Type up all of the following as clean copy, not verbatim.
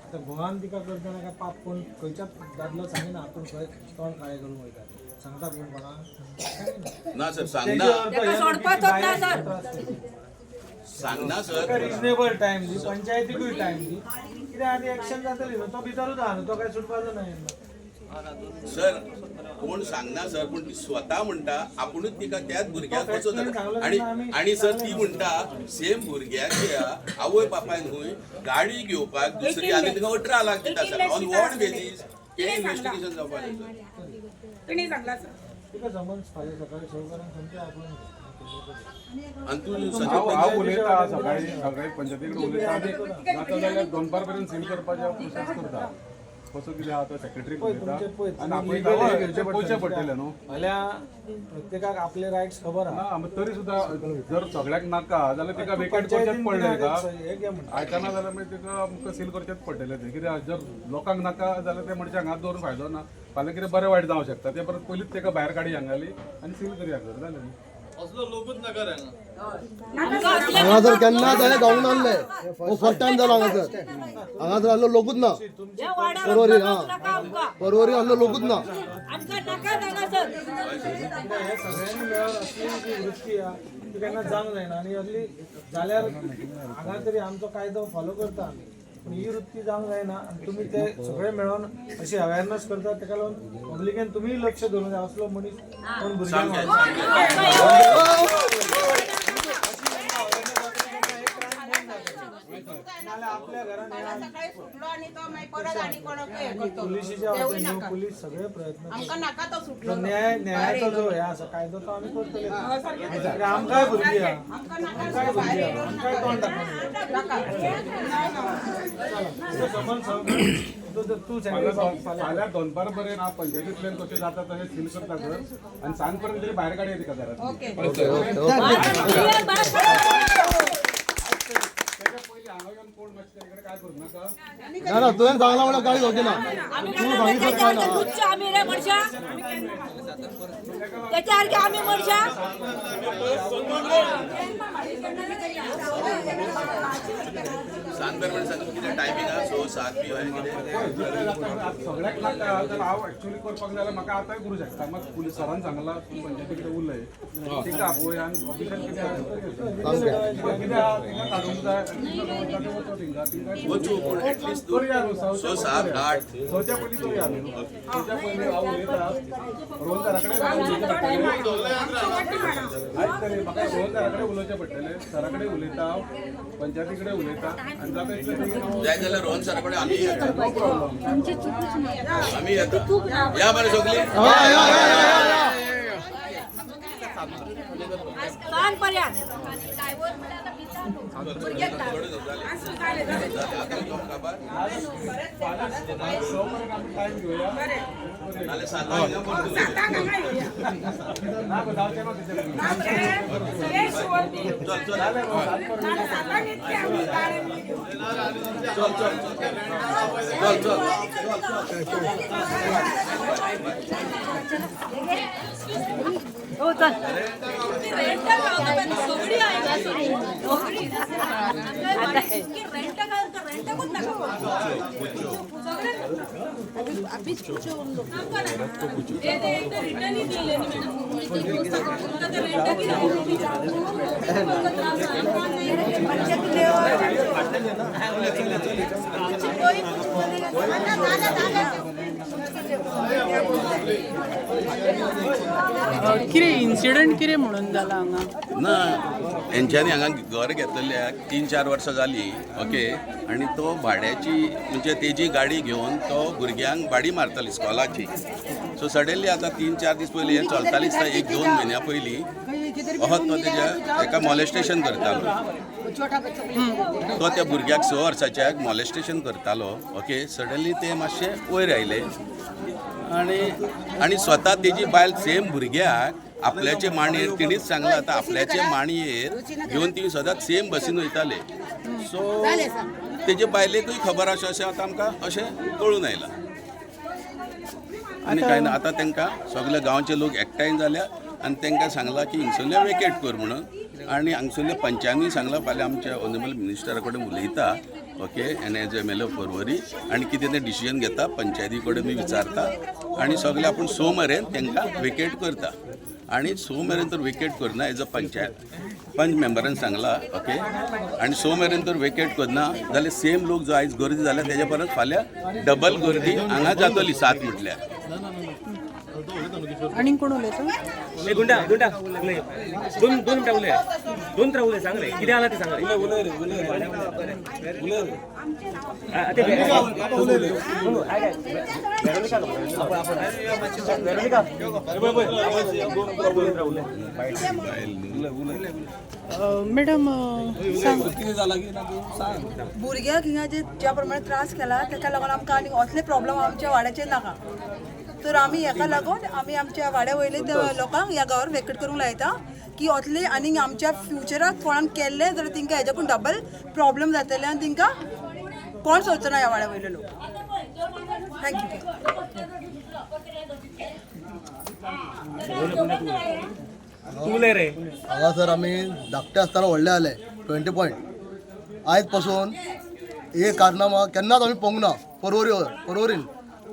आता गोवान तिका करतना काय पाप कोण खंयच्याच दादलो सांगिना आपूण खंय तोंड काळें करूंक वयता सांगता कोण कोणाक ना सर सांगना सांगना सर रिजनेबल टाइम दी पंचायतीकूय टाइम दी कित्याक आनी एक्शन जातली न्हू तो भितरूच आहा न्हू तो काय सुटपाचो नाही सर कोण सांगना सर पण ती स्वता म्हणटा आपुणूच तिका त्याच भुरग्याक बसोवता आणि सर ती म्हणटा सेम भुरग्याक आवय बापायन हुंय गाडी घेवपाक दुसरी आनी तिका 18 लाख दिता सर ऑन वॉट बेजीस ते इन्व्हेस्टिगेशन जावपाक जाय तिका समज फाल्यां सकाळी सहकारान सांगता आपूण आणि तू हांव उलयता सकाळी पंचायतीकडे उलयता आनी जाता जाल्यार दनपार पर्यंत सील करपाचें प्रोसेस करता कसो कितें आहा तो सेक्रेटरी उलयता आनी आपयता पळोवचें पडटलें न्हू फाल्यां प्रत्येकाक आपले रायट्स खबर आहा ना तरी सुद्दां जर सगळ्याक नाका जाल्यार तिका वेकेट करचेंच पडलें का हे घे म्हणटा आयकना जाल्यार मागीर तिका आमकां सील करचेंच पडटलें तें कित्याक जर लोकांक नाका जाल्यार ते मनशाक हात दवरून फायदो ना फाल्यां कितें बरें वायट जावंक शकता ते परत पयलींच ताका भायर काडी हांगाली आनी सील करया कर जालें न्ही असलो लोकूच नगर आहे हांगासर केन्ना जालें जावंक नासलें हो फर्स्ट टायम जालो हांगासर हांगासर आहलो लोकूच ना परवरी परवरी आहलो लोकूच ना हे सगळ्यांनी मेळून असली जी वृत्ती आहा ती केन्ना जावंक जायना आनी असली जाल्यार हांगा तरी आमचो कायदो फॉलो करता आमी पूण ही वृत्ती जावंक जायना आनी तुमी ते सगळे मेळोन अशी अवेअरनेस करता तेका लागून पब्लिकेन तुमीय लक्ष दवरूंक जाय असलो मनीस कोण भुरग्यांक आपल्या घरान पुलीस सगळे प्रयत्न न्यायाचो जो हे आसा कायदो तो आमी करतले आमकांय भुरगीं आमकांय तोंड तूं फाल्यां दनपार पर्यंत हांव पंचायतींतल्यान कशें जाता तशें सील करता कर आनी सांज पर्यंत तरी भायर काडया तिका ना ना तुवें सांगला म्हणल्यार गाडी घेवची ना तूं सांगितलं काय ना आम्ही रे मनशा त्याच्यासारखे आम्ही मनशा सांग बरं सांग किती टायमिंग आहा 6-7 बी आहे किती सगळ्याक नाका जाल्यार हांव एक्चुअली करपाक जाल्यार म्हाका आतांय करूं शकता मात पुलीस सरान सांगला तूं पंचायती कडेन उलय तिका आपय आनी ऑफिसान कितें काडूंक जाय वचू पूण एटलीस्ट करुया न्हू 6-7-8 सौच्या पयलीं करुया आमी न्हू सौच्या पयलीं हांव उलयता रोहन सरा कडेन आयज तरी म्हाका रोहन सरा कडेन उलोवचें पडटलें सरा कडेन उलयता हांव पंचायती कडेन उलयता आनी जाता इतलें बेगीन जाय जाल्यार रोहन सरा कडेन आमी येता या बरें सगळीं टायम घेवया नाल्यार 7 हांगा हो चल कितें इन्सिडंट कितें म्हणून जाला हांगा ना हेंच्यांनी हांगा घर घेतलेल्याक 3-4 वर्सां जालीं ओके आनी तो भाड्याची म्हणजे तेजी गाडी घेवन तो भुरग्यांक भाडी मारताली इस्कॉलाची सो सडनली आतां 3-4 दीस पयलीं हें चलताली दिसता 1-2 म्हयन्या पयलीं अहोत तो तेज्या एका मॉलेस्टेशन करतालो तो त्या भुरग्याक 6 वर्साच्याक मॉलेस्टेशन करतालो ओके सडनली ते मातशे वयर आयले आनी स्वता तेजी बायल सेम भुरग्याक आपल्याचे माणयेर तिणीच सांगला आतां आपल्याचे माणयेर घेवन ती सदांच सेम बसीन वयताले सो तेजे बायलेकूय खबर आसा अशें आतां आमकां अशें कळून आयलां आनी कांय ना आतां तांकां सगळे गांवचे लोक एकठांय जाल्या आनी तांकां सांगलां की हिंगसरलें वेकेट कर म्हणून आनी हांगसरल्या पंचांनी सांगलां फाल्यां आमच्या ऑनरेबल मिनिस्टरा कडेन उलयता okay N H M L O परवरी आनी कितें तें डिसिजन घेता पंचायती कडेन मी विचारता आनी सगळे आपूण स मेरेन तांकां वेकेट करता आनी स मेरेन तर वेकेट करना एज अ पंच मेंबरान सांगला ओके आनी स मेरेन तर वेकेट करना जाल्यार सेम लोक जो आयज गर्दी जाल्या तेज्या परस फाल्यां डबल गर्दी हांगा जातली 7 म्हटल्यार आणि कोण उलयता गुंडा गुंडा दोन मिनटं उलय सांग रे किती आला ते सांग मॅडम सांग भुरग्यांक हिंगा ज्या प्रमाणे त्रास केला ताका लागून आमकां आनी असले प्रॉब्लेम आमच्या वाड्याचेर नाका तर आमी हेका लागून आमी आमच्या वाड्या वयले लोकांक ह्या गांवार वेकेट करूंक लायता की असले आनी आमच्या फ्युचराक कोणान केल्ले जाल्यार तांकां हेज्याकून डबल प्रॉब्लेम जातले आनी तांकां कोण सोदचो ना ह्या वाड्या वयले लोक तू रे हांगासर आमी धाकटे आसतना व्हडले जाले 20 पॉयंट आयज पासून हे कारनामा केन्नाच आमी पळोवंक ना परवरीन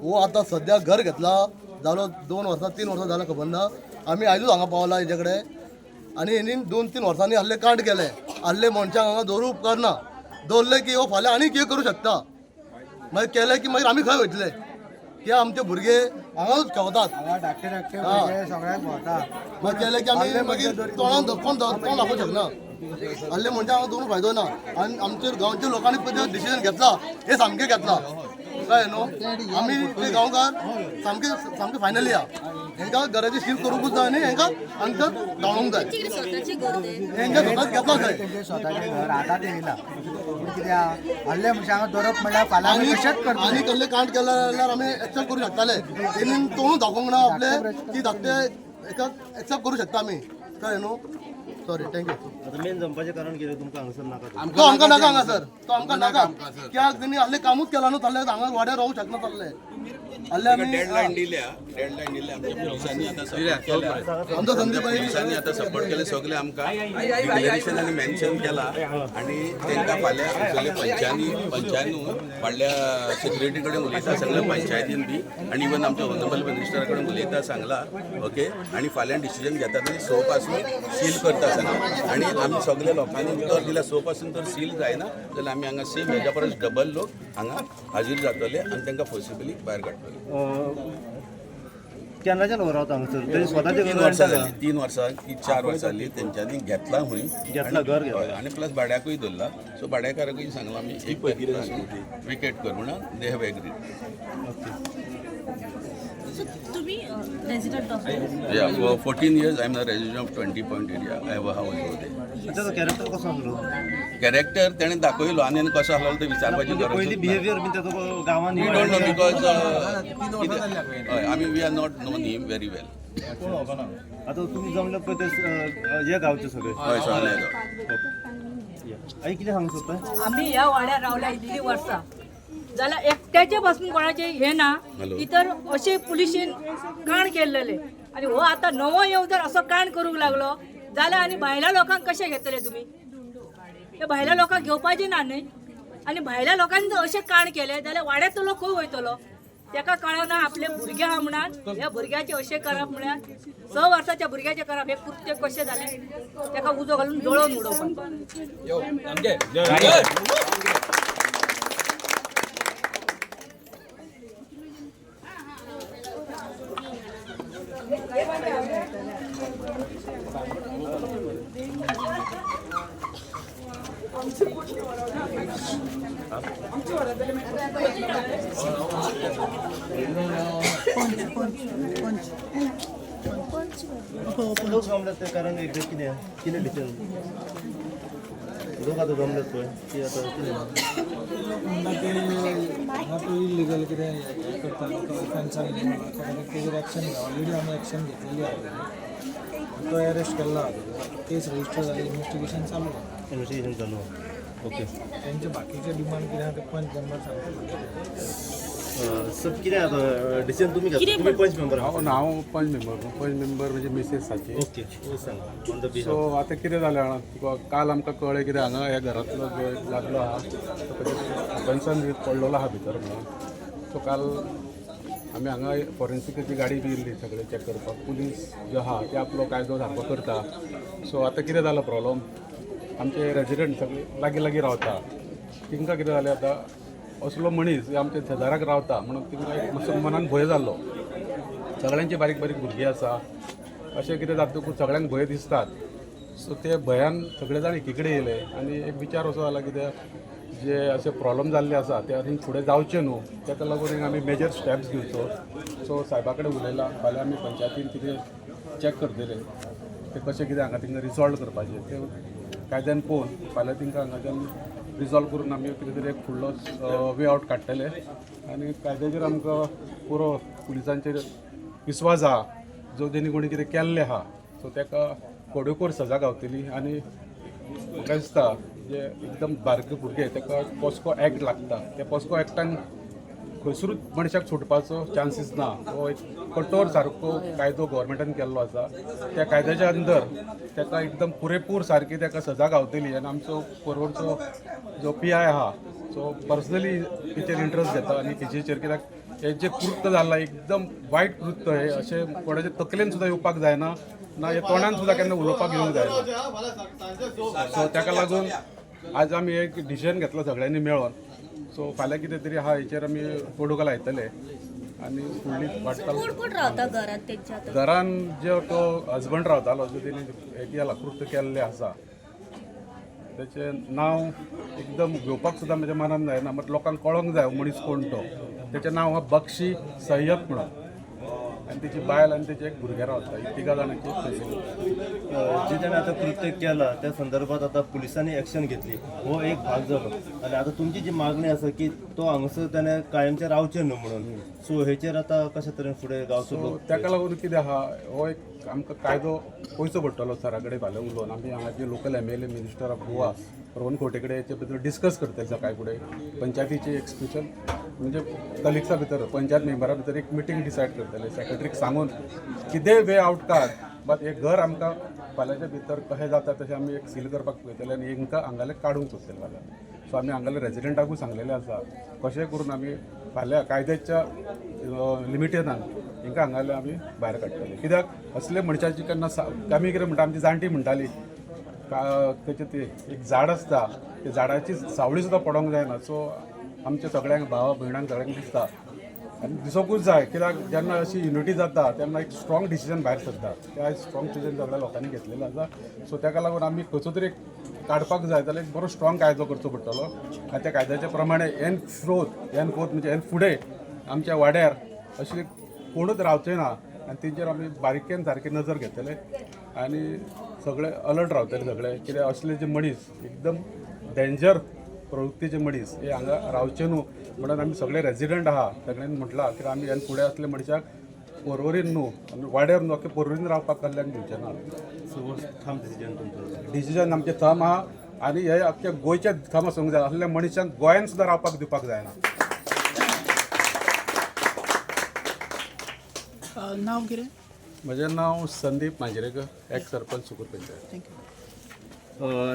हो आतां सद्या घर घेतला जालो 2 वर्सां 3 वर्सां जालां खबर ना आमी आयजूच हांगा पावला हेजे कडेन आनी हेणी 2-3 वर्सांनी आहले कांड केले आहले मनशांक हांगा दवरूं उपकार ना दवरले की हो फाल्यां आनी कितें करूं शकता मागीर केले की मागीर आमी खंय वयतले की आमचे भुरगे हांगाच खेळटात मागीर केले की आमी मागीर तोंडान कोण तोंड दाखोवंक शकना आहले मनशांक हांगा दवरून फायदो ना आनी आमच्या गांवच्या लोकांनी पळय डिसिजन घेतला हे सामकें घेतला कळ्ळें न्हू आमी ते गांवकार सामके फायनली या हेंकां घराची सील करूंकूच जाय आनी हेंकां हांगसर धांवूंक जाय हेंच्या स्वताच घेतला खंय स्वताचें घर आतां ते येयला कित्याक व्हडले मनशांक धरप म्हणल्यार फाल्यां कशेंच करता आनी कसले कांड केले जाल्यार आमी एक्सेप्ट करूं शकताले तेणीन तोंडूच दाखोवंक ना आपले की धाकटे हेका एक्सेप्ट करूं शकता आमी कळ्ळें न्हू सॉरी थँक्यू मेन जमपाचें कारण कितें तुमकां हांगासर नाका तो आमकां नाका हांगासर तो आमकां नाका कित्याक तेणी आहले कामूच केला न्हू ताल्ले हांगा वाड्यार रावूंक शकना ताल्ले आहले आमी डेडलायन दिल्या आमच्या पुलिसांनी आतां सपोर्ट केला आमचो संदीप भाई पुलिसांनी आतां सपोर्ट केले सगळे आमकां डिक्लेरेशन आनी मेन्शन केला आनी तांकां फाल्यां सगळे पंचायती व्हडल्या सेक्युरिटी कडेन उलयता सगळ्या पंचायतीन बी आनी इवन आमच्या ऑनरेबल मिनिस्टरा कडेन उलयता सांगला ओके आनी फाल्यां डिसिजन घेता तेन्ना स पासून सील करता सांगला आनी आमी सगळ्या लोकांनी उतर दिल्यार स पासून तर सील जायना जाल्यार आमी हांगा सेम हेज्या परस डबल लोक हांगा हाजीर जातले आनी तांकां फोर्सिबली भायर काडटले केन्नाच्यान रावता हांगासर तेजे स्वताचें 3 वर्सां जालीं 3 वर्सां की 4 वर्सां जालीं तेंच्यांनी घेतला खंय घेतला घर घेतला आनी प्लस भाड्याकूय धरला सो भाड्याकाराकूय सांगला आमी एक विकेट कर म्हणून दे हॅव एग्रीड तुम्ही resident Yeah, for 14 years I am a resident of 20 Point area. I have a house over there. ताचो कॅरेक्टर कसो आसलो कॅरेक्टर तेणें दाखयलो आनी कसो आहलो ते विचारपाची गरज पयलीं बिहेवियर बी ताचो गांवांत वी डोंट नो बिकॉज हय आमी we are not known him very well आतां तुमी जमले पळय ते हे गांवचे सगळे हय सगळे आई कितें सांगू सोदता आम्ही या वाड्यात रावल्या इतली वर्सां जाल्यार एकट्याचे पासून कोणाचे हे ना इतर असे पुलिशेन कांड केलेले आणि हो आता नवो येऊ जर असो कांड करूंक लागलो जाल्यार आनी भायल्या लोकांक कशें घेतले तुमी ते भायल्या लोकांक घेवपाचे ना न्ही आनी भायल्या लोकांनी जर अशें कांड केले जाल्यार वाड्यातलो लोक खंय वयतलो ताका कळना आपले भुरगे आहा म्हणून ह्या भुरग्याचे अशें करप म्हळ्यार 6 वर्साच्या भुरग्याचे करप हे कृत्य कशें जालें ताका उजो घालून जळोवन उडोवपाक लोक जमल्यात ते कारण एक्झॅक्ट कितें डिटेल लोक आतां जमल्यात पळय ती आतां इलिगल कितें करता ऑफेन्सान तेजेर एक्शन घेवं ऑलरेडी आमी एक्शन घेतलेली आहा तो अरेस्ट केल्लो आहा केस रजिस्टर जाली इन्वेस्टिगेशन चालू आहा इन्वेस्टिगेशन चालू त्यांचे बाकीचे डिमांड कितें आहा ते पंच मेंबर सांगता. सब कितें आतां डिसिजन तुम्ही घेता, तुम्ही पंच मेंबर आहात. हांव पंच मेंबर म्हणजे मिसेसाची. ओके सांगा ऑन द सो आतां कितें जालें जाणा तुका काल आमकां कळ्ळें कितें हांगा ह्या घरांतलो जो लागलो आहा तो कन्सर्न पडलेलो आहा भितर म्हणून. सो काल आमी हांगा फॉरेन्सिकाची गाडी बी येयल्ली सगळे चॅक करपाक. पुलीस जो आहा ते आपलो कायदो सारको करता. सो आतां कितें जालो प्रॉब्लम, आमचे रेजिडंट सगळे लागीं रावता. तिंकां कितें जालें आतां असलो मनीस आमच्या शेजाराक रावता म्हणून तिंकां एक मातसो मनान भंय जाल्लो. सगळ्यांची बारीक भुरगीं आसा. अशें कितें जातकूच सगळ्यांक भंय दिसतात. सो ते भंयान सगळे जाण एकीकडे येयले आनी एक विचार असो जाला कित्याक जे असे प्रॉब्लम जाल्ले आसा ते आनी फुडें जावचे न्हू, ताका लागून आमी मेजर स्टेप्स घेवचो. सो सायबा कडेन उलयला. फाल्यां आमी पंचायतीन कितें चॅक करतले ते कशें कितें हांगा तिंगा रिजॉल्व करपाचें ते कायद्यान पळोवन फाल्यां तिंकां हांगाच्यान रिजॉल्व करून आमी कितें तरी एक फुडलो वे आवट काडटले. आनी कायद्याचेर आमकां पुरो पुलिसांचेर विस्वास आहा. जो तेणी कोणी कितें केल्लें आहा सो ताका कोडूकोर सजा गावतली. आनी म्हाका दिसता जे एकदम बारके भुरगे ताका पॉस्को एक्ट लागता. त्या पॉस्को एक्टान खंयसरूच मनशाक सुटपाचो चान्सीस ना. तो एक कठोर सारको कायदो गोवोरमेंटान केल्लो आसा. त्या कायद्याच्या अंदर ताका एकदम पुरेपूर सारकी ताका सजा गावतली. आनी आमचो परवडचो जो PI आहा सो पर्सनली तेचेर इंट्रस्ट घेता आनी तेजेचेर कित्याक हे जे कृत्य जालां एकदम वायट कृत्य हे अशें कोणाच्या तकलेन सुद्दां येवपाक जायना ना हे तोंडान सुद्दां केन्ना उलोवपाक येवंक जायना. सो ताका लागून आज आमी एक डिसिजन घेतलो सगळ्यांनी मेळोन. सो फाल्यां कितें तरी आहा हेचेर आमी तोडगा लायतले आनी फुडली वाटचाल. कोण रावता घरात तेंच्या घरान जो तो हजबंड रावतालो जो तेणी हे केला कृत्य केल्लें आसा तेचें नांव एकदम घेवपाक सुद्दां म्हज्या मनान जायना. मात लोकांक कळोंक जाय मनीस कोण तो. तेचें नांव आहा बक्षी सय्यद म्हणून आनी तेची बायल आनी तेचे एक भुरगें रावता. ही 3 जाणांची फॅमिली. जे त्याने आता कृत्य केला त्या संदर्भात आता पोलिसांनी ऍक्शन घेतली हो एक भाग जालो. आणि आता तुमची जी मागणी आसा की तो हांगासर त्याने कायमचे रावचे न्हू म्हणून. सो हेचेर आता कशा तरेन फुडें गावचो लोक. ताका लागून कितें आहा हो एक आमकां कायदो पयचो पडटलो सरा कडेन फाल्यां उलोवन. आमी हांगा जे local MLA minister of Goa Rohan Khaunte कडेन हेचे भितर डिस्कस करतले सकाळी फुडें. पंचायतीची एक स्पेशल म्हणजे कलिग्सा भितर पंचायत मेंबरा भितर एक मिटींग डिसायड करतले. सेक्रेटरीक सांगून कितें वे आउट काड बट हे घर आमकां फाल्यांच्या भितर कशें जाता तशें आमी एक सील करपाक पळयतले आनी हांकां हांगाले काडूंक सोदतले फाल्यां. सो आमी हांगाले रेजिडेंटाकूय सांगलेलें आसा कशें करून आमी फाल्यां कायद्याच्या लिमिटेनान हांकां हांगाले आमी भायर काडटले. कित्याक असले मनशाची केन्ना आमी कितें म्हणटा आमची जाणटी म्हणटाली तेचें ते एक झाड आसता त्या झाडाची सावळी सुद्दां पडोंक जायना. सो आमच्या सगळ्यांक भावा भयणांक सगळ्यांक दिसता आनी दिसोकूच जाय कित्याक जेन्ना अशी युनिटी जाता तेन्ना एक स्ट्रॉंग डिसिजन भायर सरता. ते आयज स्ट्रॉंग डिसिजन सगळ्या लोकांनी घेतलेलो आसा. सो ताका लागून आमी खंयचो तरी काडपाक जाय जाल्यार एक बरो स्ट्रॉंग कायदो करचो पडटलो. आनी त्या कायद्याच्या प्रमाणे एन फोर्थ म्हणजे एन फुडें आमच्या वाड्यार अशें कोणूच रावचें ना आनी तेंचेर आमी बारीकेन सारके नजर घेतले आनी सगळे अलर्ट रावतले सगळे. कित्याक असले जे मनीस एकदम डेंजर प्रवृत्तीचे मनीस हे हांगा रावचे न्हू म्हणून आमी सगळे रेजिडंट आहा सगळ्यांनी म्हटलां की आमी ह्या फुडें असले मनशाक परवरीन न्हू आनी वाड्यार न्हू अख्खे परवरीन रावपाक कल्याण दिवचें ना. डिसिजन आमचें थंब आहा आनी हे अख्ख्या गोंयचे थंब आसूंक जाय. असल्या मनशांक गोंयान सुद्दां रावपाक दिवपाक जायना. नाव कितें? म्हजें नांव संदीप मांजरेकर एक्स सरपंच सुकूर पंचायत. थँक्यू.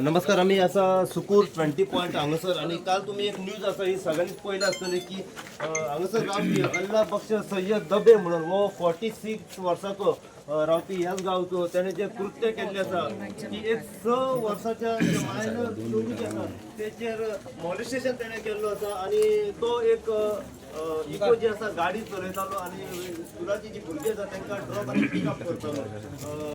नमस्कार. आम्ही असा सुकूर 20 पॉयंट हांगासर आणि काल तुम्ही एक न्यूज आसा ही सगळ्यांनी पळयला आसतली की हांगासर रावपी अल्ला बक्ष सय्यद दबे म्हणून हो 46 वर्साचो रावपी ह्याच गांवचो. त्याने जे कृत्य केल्लें आसा की एक 6 वर्साच्या मायनर चोरी जी आसा तेचेर मॉलेस्टेशन तेणें केल्लो आसा आणि तो एक इको जी आसा गाडी चलयतालो आणि स्कुलाची जी भुरगीं आसा तांकां ड्रॉप आनी पिकअप करतालो.